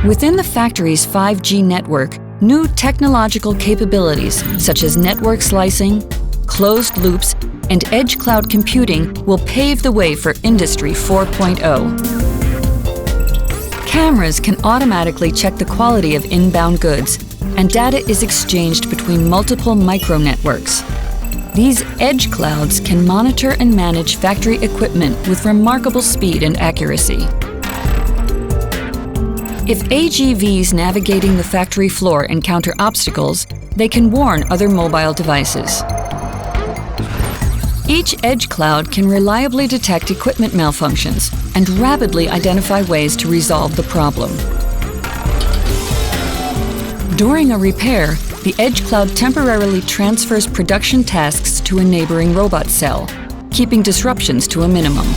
Within the factory's 5G network, new technological capabilities such as network slicing, closed loops, and edge cloud computing will pave the way for Industry 4.0. Cameras can automatically check the quality of inbound goods, and data is exchanged between multiple micro-networks. These edge clouds can monitor and manage factory equipment with remarkable speed and accuracy. If AGVs navigating the factory floor encounter obstacles, they can warn other mobile devices. Each edge cloud can reliably detect equipment malfunctions and rapidly identify ways to resolve the problem. During a repair, the edge cloud temporarily transfers production tasks to a neighboring robot cell, keeping disruptions to a minimum.